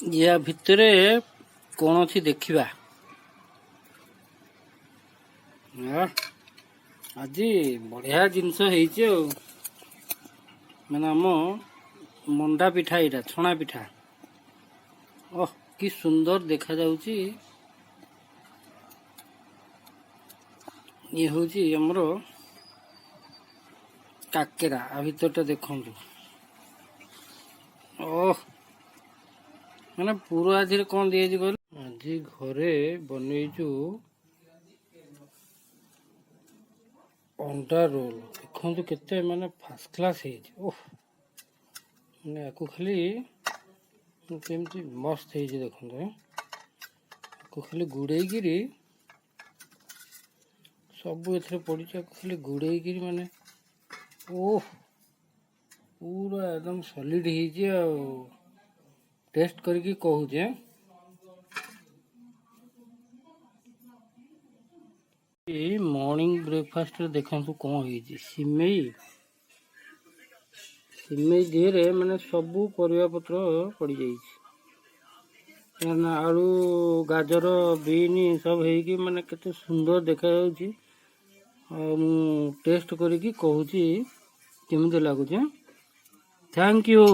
या भितरे कौन अच्छी देखा आज बढ़िया जिनस मैंने आम मंडा पिठा यहाँ छणा पिठा ओह कि सुंदर देखा जाउची। ये हूँ आमर काकेरा आ भीतरटा देखु ओह मैंने पूरा आज कौन दिखाई कह आज घरे बनईचु अंडा रोल देखु केते माने फास्ट क्लास ओह मैंने आपको खाली केमती मस्त है देखो खाली गुड़े सब एथरे पड़ी खाली गुड़े माने ओह पूरा एकदम सॉलिड हो टेस्ट करके कहूचे मॉर्निंग ब्रेकफास्ट देखु कौन हो सिमेई सिमेई देहरे मैंने सबू परिया पत्र पड़ जाइए आलू गाजर बीन सब है माने केते सुंदर देखा टेस्ट करके कहूँ केमती लगुचे। Thank you.